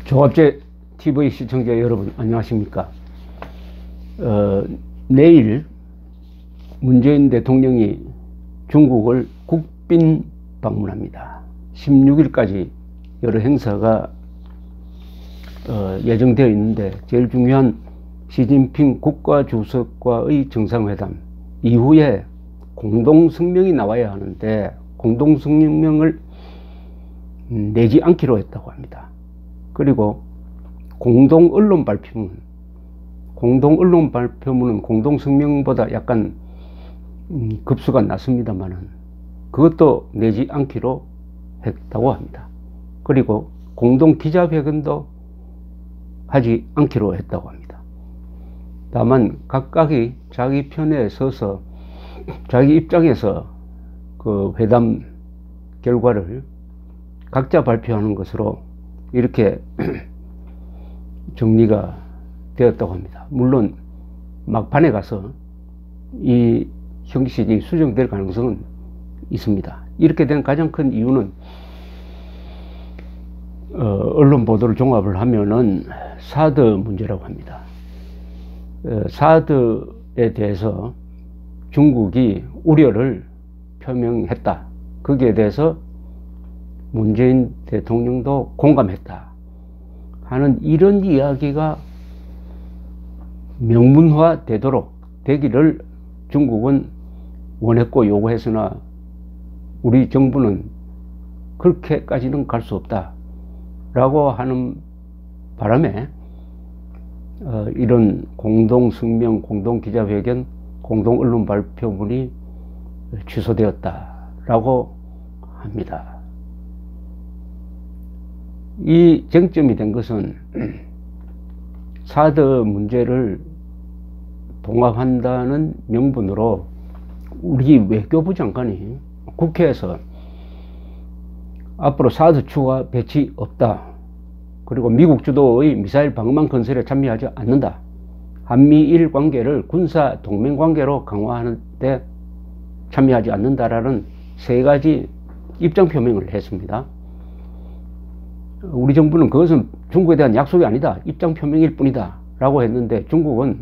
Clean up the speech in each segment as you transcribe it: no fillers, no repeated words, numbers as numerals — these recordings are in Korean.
조갑제 TV 시청자 여러분 안녕하십니까. 내일 문재인 대통령이 중국을 국빈 방문합니다. 16일까지 여러 행사가 예정되어 있는데 제일 중요한 시진핑 국가주석과의 정상회담 이후에 공동성명이 나와야 하는데 공동성명을 내지 않기로 했다고 합니다. 그리고 공동언론 발표문은 공동성명보다 약간 급수가 낮습니다만은 그것도 내지 않기로 했다고 합니다. 그리고 공동기자회견도 하지 않기로 했다고 합니다. 다만 각각이 자기 편에 서서 자기 입장에서 그 회담 결과를 각자 발표하는 것으로 이렇게 정리가 되었다고 합니다. 물론 막판에 가서 이 형식이 수정될 가능성은 있습니다. 이렇게 된 가장 큰 이유는 언론 보도를 종합을 하면은 사드 문제라고 합니다. 사드에 대해서 중국이 우려를 표명했다. 거기에 대해서 문재인 대통령도 공감했다 하는 이런 이야기가 명문화 되기를 중국은 원했고 요구했으나 우리 정부는 그렇게까지는 갈 수 없다 라고 하는 바람에 이런 공동성명, 공동기자회견, 공동언론 발표문이 취소되었다 라고 합니다. 이 쟁점이 된 것은 사드 문제를 봉합한다는 명분으로 우리 외교부 장관이 국회에서 앞으로 사드 추가 배치 없다. 그리고 미국 주도의 미사일 방어망 건설에 참여하지 않는다. 한미일 관계를 군사 동맹 관계로 강화하는 데 참여하지 않는다라는 세 가지 입장 표명을 했습니다. 우리 정부는 그것은 중국에 대한 약속이 아니다. 입장 표명일 뿐이다. 라고 했는데 중국은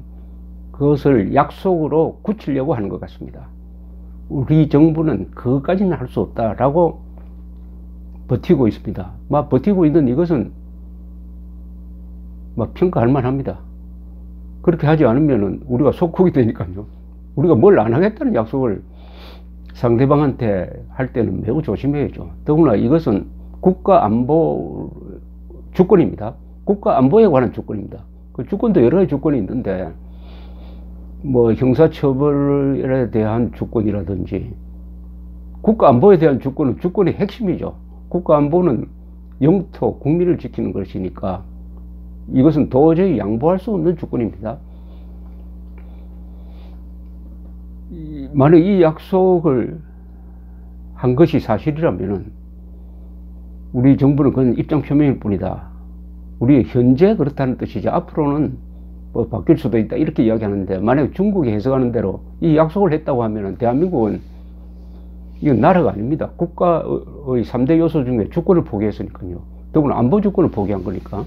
그것을 약속으로 굳히려고 하는 것 같습니다. 우리 정부는 그것까지는 할 수 없다. 라고 버티고 있습니다. 버티고 있는 이것은 평가할 만합니다. 그렇게 하지 않으면 우리가 속국이 되니까요. 우리가 뭘 안 하겠다는 약속을 상대방한테 할 때는 매우 조심해야죠. 더구나 이것은 국가안보 주권입니다. 국가안보에 관한 주권입니다. 그 주권도 여러 가지 주권이 있는데 형사처벌에 대한 주권이라든지 국가안보에 대한 주권은 주권의 핵심이죠. 국가안보는 영토, 국민을 지키는 것이니까 이것은 도저히 양보할 수 없는 주권입니다. 만약 이 약속을 한 것이 사실이라면은 우리 정부는 그건 입장 표명일 뿐이다. 우리 현재 그렇다는 뜻이지 앞으로는 바뀔 수도 있다 이렇게 이야기하는데 만약 중국이 해석하는 대로 이 약속을 했다고 하면은 대한민국은 이건 나라가 아닙니다. 국가의 3대 요소 중에 주권을 포기했으니까요. 더구나 안보 주권을 포기한 거니까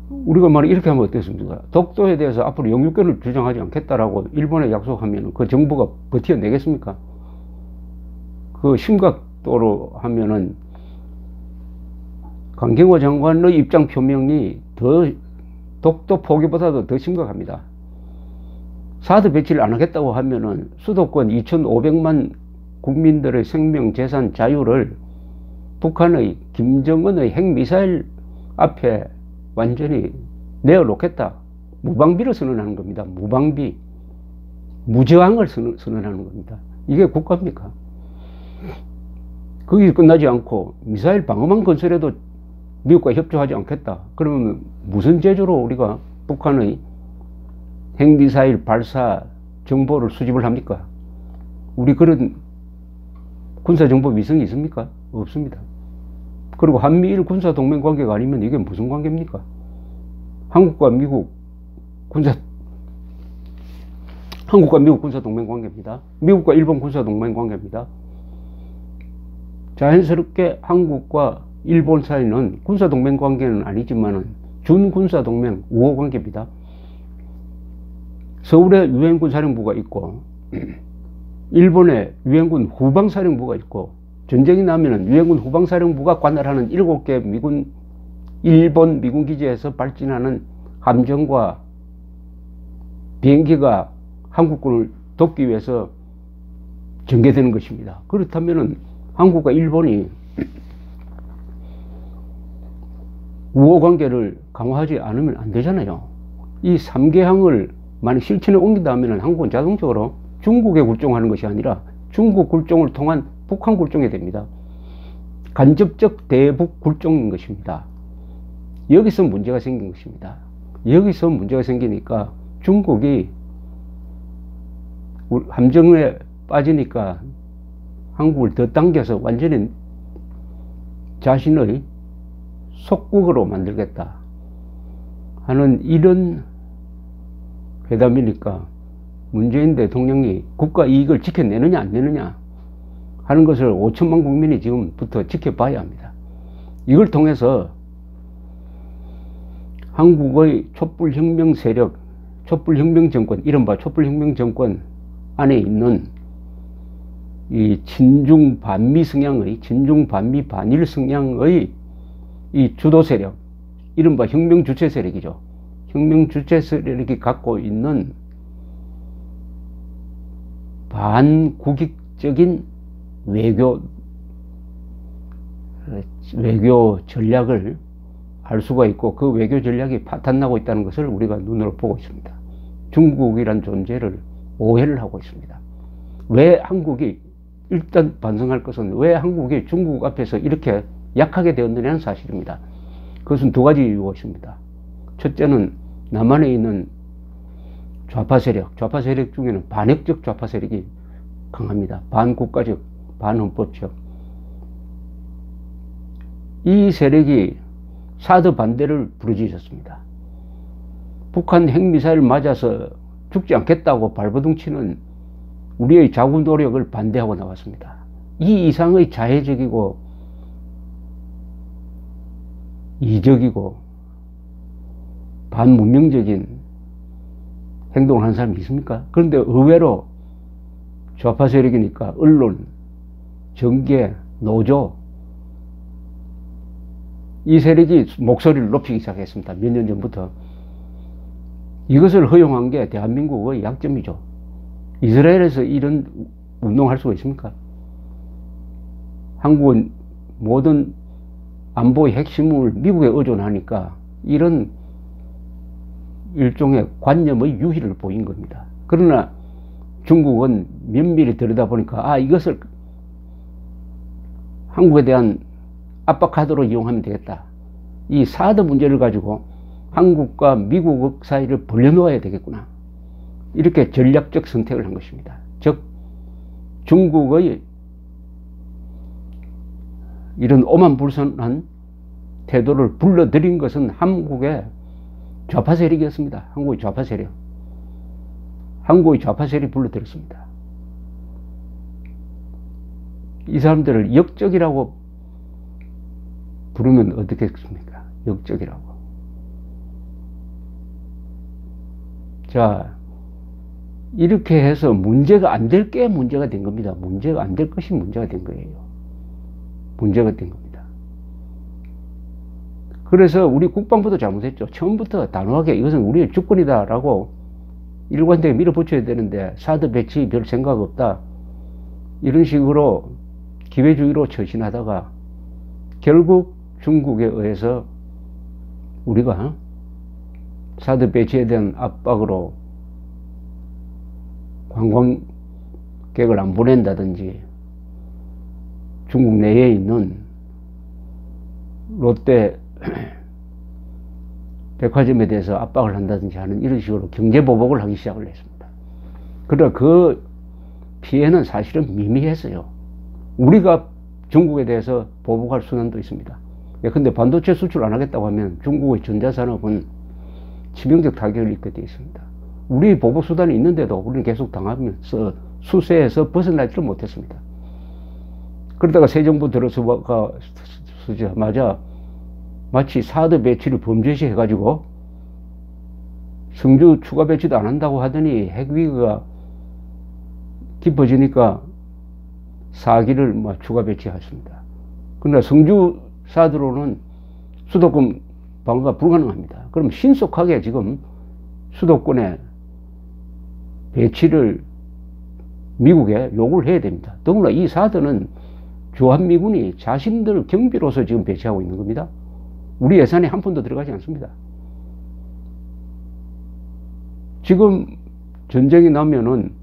우리가 만약 이렇게 하면 어떻습니까? 독도에 대해서 앞으로 영유권을 주장하지 않겠다라고 일본에 약속하면 그 정부가 버텨내겠습니까? 그 심각도로 하면은 강경화 장관의 입장 표명이 독도 포기보다도 더 심각합니다. 사드 배치를 안 하겠다고 하면은 수도권 2,500만 국민들의 생명, 재산, 자유를 북한의 김정은의 핵미사일 앞에 완전히 내어놓겠다. 무방비를 선언하는 겁니다. 무방비. 무저항을 선언하는 겁니다. 이게 국가입니까? 거기 끝나지 않고 미사일 방어망 건설에도 미국과 협조하지 않겠다. 그러면 무슨 제조로 우리가 북한의 핵미사일 발사 정보를 수집을 합니까? 우리 그런 군사정보 위성이 있습니까? 없습니다. 그리고 한미일 군사동맹 관계가 아니면 이게 무슨 관계입니까? 한국과 미국 군사동맹 관계입니다. 미국과 일본 군사동맹 관계입니다. 자연스럽게 한국과 일본 사이는 군사동맹 관계는 아니지만은 준군사동맹 우호관계입니다. 서울에 유엔군 사령부가 있고 일본에 유엔군 후방사령부가 있고 전쟁이 나면은 유엔군 후방사령부가 관할하는 7개 일본 미군 기지에서 발진하는 함정과 비행기가 한국군을 돕기 위해서 전개되는 것입니다. 그렇다면은 한국과 일본이 우호관계를 강화하지 않으면 안 되잖아요. 이 3개항을 만약 실천에 옮긴다 하면 한국은 자동적으로 중국에 굴종하는 것이 아니라 중국 굴종을 통한 북한 굴종이 됩니다. 간접적 대북 굴종인 것입니다. 여기서 문제가 생긴 것입니다. 여기서 문제가 생기니까 중국이 함정에 빠지니까 한국을 더 당겨서 완전히 자신의 속국으로 만들겠다 하는 이런 회담이니까 문재인 대통령이 국가 이익을 지켜내느냐 안 내느냐 하는 것을 5천만 국민이 지금부터 지켜봐야 합니다. 이걸 통해서 한국의 촛불혁명 세력, 촛불혁명 정권, 이른바 촛불혁명 정권 안에 있는 이 친중 반미 성향의, 친중 반미 반일 성향의 이 주도 세력, 이른바 혁명 주체 세력이죠. 혁명 주체 세력이 갖고 있는 반국익적인 외교 전략을 알 수가 있고 그 외교 전략이 파탄나고 있다는 것을 우리가 눈으로 보고 있습니다. 중국이란 존재를 오해를 하고 있습니다. 왜 한국이 일단 반성할 것은 왜 한국이 중국 앞에서 이렇게 약하게 되었느냐는 사실입니다. 그것은 두 가지 이유가 있습니다. 첫째는 남한에 있는 좌파 세력 중에는 반역적 좌파 세력이 강합니다. 반국가적, 반헌법적. 이 세력이 사드 반대를 부르짖었습니다. 북한 핵미사일 맞아서 죽지 않겠다고 발버둥 치는 우리의 자국 노력을 반대하고 나왔습니다. 이 이상의 자해적이고 이적이고 반문명적인 행동을 하는 사람이 있습니까? 그런데 의외로 좌파 세력이니까 언론, 정계, 노조 이 세력이 목소리를 높이기 시작했습니다. 몇 년 전부터. 이것을 허용한 게 대한민국의 약점이죠. 이스라엘에서 이런 운동할 수가 있습니까? 한국은 모든 안보의 핵심을 미국에 의존하니까 이런 일종의 관념의 유희를 보인 겁니다. 그러나 중국은 면밀히 들여다보니까 이것을 한국에 대한 압박카드로 이용하면 되겠다. 이 사드 문제를 가지고 한국과 미국 사이를 벌려놓아야 되겠구나. 이렇게 전략적 선택을 한 것입니다. 즉 중국의 이런 오만불선한 태도를 불러들인 것은 한국의 좌파 세력이었습니다. 한국의 좌파 세력. 한국의 좌파 세력이 불러들였습니다. 이 사람들을 역적이라고 부르면 어떻겠습니까? 역적이라고. 자, 이렇게 해서 문제가 안 될 게 문제가 된 겁니다. 문제가 안 될 것이 문제가 된 거예요. 문제가 된 겁니다. 그래서 우리 국방부도 잘못했죠. 처음부터 단호하게 이것은 우리의 주권이다라고 일관되게 밀어붙여야 되는데 사드 배치 별 생각 없다. 이런 식으로 기회주의로 처신하다가 결국 중국에 의해서 우리가 사드 배치에 대한 압박으로 관광객을 안 보낸다든지 중국 내에 있는 롯데 백화점에 대해서 압박을 한다든지 하는 이런 식으로 경제보복을 하기 시작을 했습니다. 그러나 그 피해는 사실은 미미했어요. 우리가 중국에 대해서 보복할 수단도 있습니다. 근데 반도체 수출 안 하겠다고 하면 중국의 전자산업은 치명적 타격을 입게 되어 있습니다. 우리 보복 수단이 있는데도 우리는 계속 당하면서 수세에서 벗어나지를 못했습니다. 그러다가 새 정부 들어서가 들어서자마자 마치 사드 배치를 범죄시 해가지고 성주 추가 배치도 안 한다고 하더니 핵위기가 깊어지니까 4기를 추가 배치했습니다. 그러나 성주 사드로는 수도권 방어가 불가능합니다. 그럼 신속하게 지금 수도권에 배치를 미국에 요구를 해야 됩니다. 더구나 이 사드는 주한미군이 자신들 경비로서 지금 배치하고 있는 겁니다. 우리 예산에 한 푼도 들어가지 않습니다. 지금 전쟁이 나면은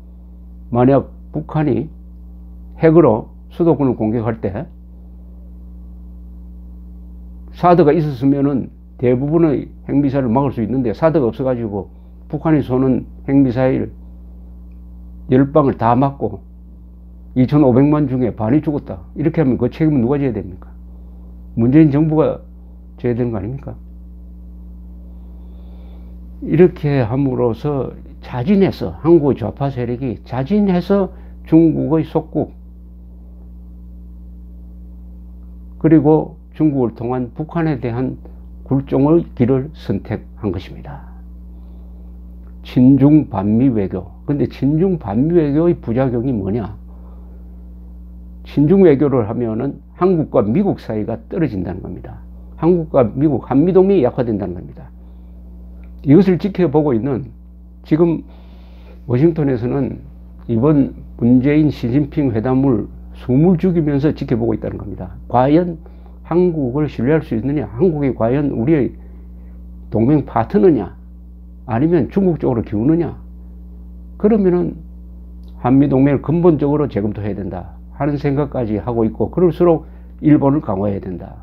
만약 북한이 핵으로 수도권을 공격할 때 사드가 있었으면은 대부분의 핵미사일을 막을 수 있는데 사드가 없어가지고 북한이 쏘는 핵미사일 10방을 다 맞고 2,500만 중에 반이 죽었다. 이렇게 하면 그 책임은 누가 져야 됩니까? 문재인 정부가 져야 되는 거 아닙니까? 이렇게 함으로써 자진해서 한국의 좌파 세력이 자진해서 중국의 속국 그리고 중국을 통한 북한에 대한 굴종의 길을 선택한 것입니다. 친중 반미 외교. 근데 친중 반미 외교의 부작용이 뭐냐? 친중 외교를 하면은 한국과 미국 사이가 떨어진다는 겁니다. 한국과 미국, 한미동맹이 약화된다는 겁니다. 이것을 지켜보고 있는 지금 워싱턴에서는 이번 문재인 시진핑 회담을 숨을 죽이면서 지켜보고 있다는 겁니다. 과연 한국을 신뢰할 수 있느냐? 한국이 과연 우리의 동맹 파트너냐? 아니면 중국 쪽으로 기우느냐? 그러면은 한미동맹을 근본적으로 재검토해야 된다 하는 생각까지 하고 있고, 그럴수록 일본을 강화해야 된다.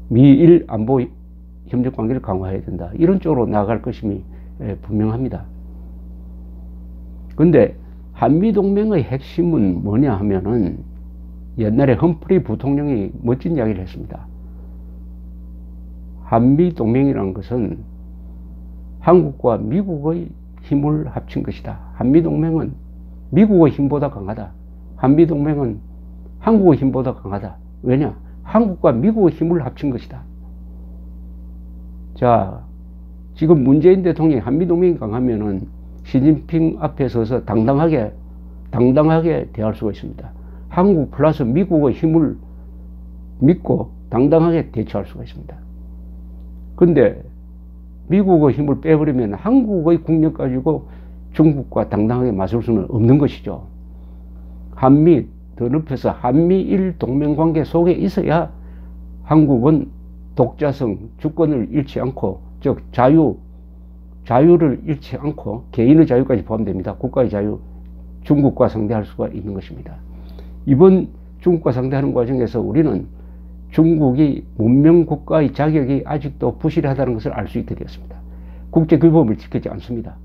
미일 안보 협력 관계를 강화해야 된다. 이런 쪽으로 나아갈 것임이 분명합니다. 근데 한미동맹의 핵심은 뭐냐 하면은 옛날에 험프리 부통령이 멋진 이야기를 했습니다. 한미동맹이라는 것은 한국과 미국의 힘을 합친 것이다. 한미동맹은 미국의 힘보다 강하다. 한미동맹은 한국의 힘보다 강하다. 왜냐? 한국과 미국의 힘을 합친 것이다. 자, 지금 문재인 대통령이 한미동맹이 강하면은 시진핑 앞에 서서 당당하게 대할 수가 있습니다. 한국 플러스 미국의 힘을 믿고 당당하게 대처할 수가 있습니다. 근데 미국의 힘을 빼버리면 한국의 국력 가지고 중국과 당당하게 맞설 수는 없는 것이죠. 한미, 더 높여서 한미일 동맹관계 속에 있어야 한국은 독자성, 주권을 잃지 않고, 즉 자유를 잃지 않고 개인의 자유까지 포함됩니다. 국가의 자유, 중국과 상대할 수가 있는 것입니다. 이번 중국과 상대하는 과정에서 우리는 중국이 문명국가의 자격이 아직도 부실하다는 것을 알 수 있게 되었습니다. 국제규범을 지키지 않습니다.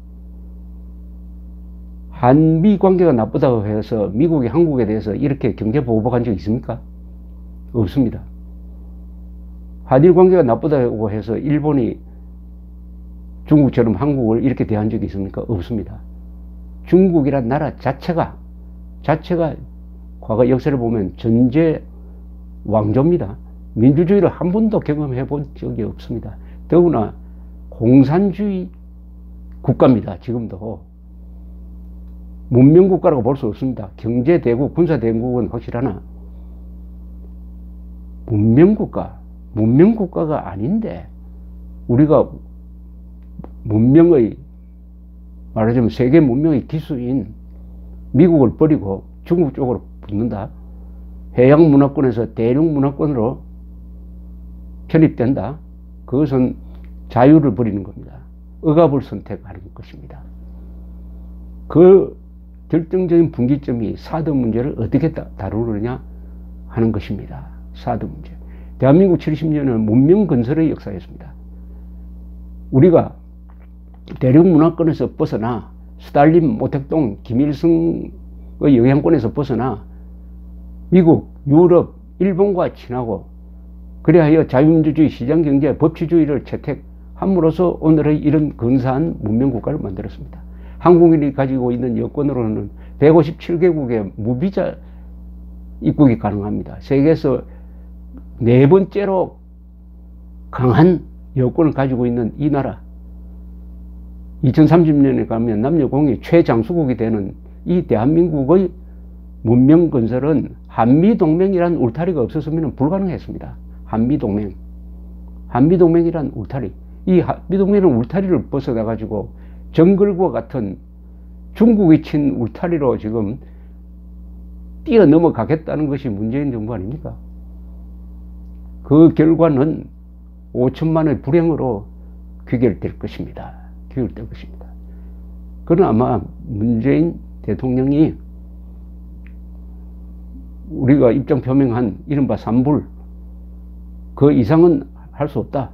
한미 관계가 나쁘다고 해서 미국이 한국에 대해서 이렇게 경제보복한 적이 있습니까? 없습니다. 한일 관계가 나쁘다고 해서 일본이 중국처럼 한국을 이렇게 대한 적이 있습니까? 없습니다. 중국이란 나라 자체가 과거 역사를 보면 전제 왕조입니다. 민주주의를 한 번도 경험해 본 적이 없습니다. 더구나 공산주의 국가입니다. 지금도. 문명국가라고 볼 수 없습니다. 경제대국, 군사대국은 확실하나 문명국가가 아닌데 우리가 문명의, 말하자면 세계 문명의 기수인 미국을 버리고 중국 쪽으로 붙는다. 해양 문화권에서 대륙 문화권으로 편입된다. 그것은 자유를 버리는 겁니다. 억압을 선택하는 것입니다. 그 결정적인 분기점이 사드 문제를 어떻게 다루느냐 하는 것입니다. 사드 문제. 대한민국 70년은 문명 건설의 역사였습니다. 우리가 대륙 문화권에서 벗어나 스탈린, 모택동, 김일성의 영향권에서 벗어나 미국, 유럽, 일본과 친하고 그리하여 자유민주주의, 시장경제, 법치주의를 채택함으로써 오늘의 이런 근사한 문명국가를 만들었습니다. 한국인이 가지고 있는 여권으로는 157개국의 무비자 입국이 가능합니다. 세계에서 네 번째로 강한 여권을 가지고 있는 이 나라, 2030년에 가면 남녀공이 최장수국이 되는 이 대한민국의 문명 건설은 한미동맹이란 울타리가 없었으면 불가능했습니다. 한미동맹이란 울타리. 이 한미동맹이란 울타리를 벗어나 가지고 정글과 같은 중국이 친 울타리로 지금 뛰어넘어가겠다는 것이 문재인 정부 아닙니까? 그 결과는 5천만의 불행으로 귀결될 것입니다. 그러나 아마 문재인 대통령이 우리가 입장 표명한 이른바 산불, 그 이상은 할 수 없다.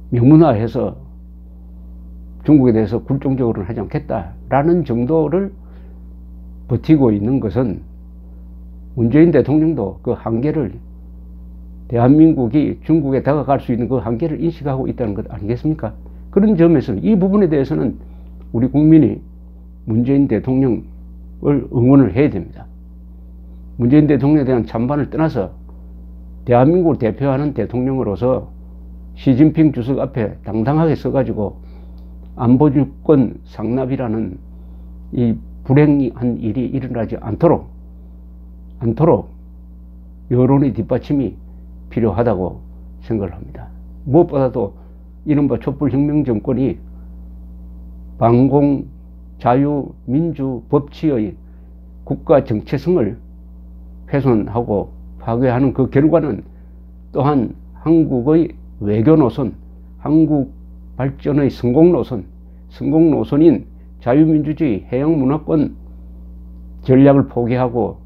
명문화해서 중국에 대해서 굴종적으로는 하지 않겠다라는 정도를 버티고 있는 것은 문재인 대통령도 그 한계를, 대한민국이 중국에 다가갈 수 있는 그 한계를 인식하고 있다는 것 아니겠습니까? 그런 점에서는 이 부분에 대해서는 우리 국민이 문재인 대통령을 응원을 해야 됩니다. 문재인 대통령에 대한 찬반을 떠나서 대한민국을 대표하는 대통령으로서 시진핑 주석 앞에 당당하게 서가지고 안보주권 상납이라는 이 불행한 일이 일어나지 않도록 여론의 뒷받침이 필요하다고 생각을 합니다. 무엇보다도 이른바 촛불혁명 정권이 반공, 자유, 민주, 법치의 국가 정체성을 훼손하고 파괴하는 그 결과는 또한 한국의 외교 노선, 한국 발전의 성공 노선인 자유민주주의 해양문화권 전략을 포기하고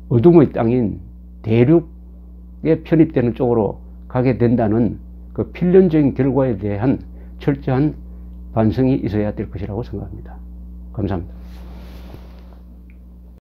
어둠의 땅인 대륙에 편입되는 쪽으로 가게 된다는 그 필연적인 결과에 대한 철저한 반성이 있어야 될 것이라고 생각합니다. 감사합니다.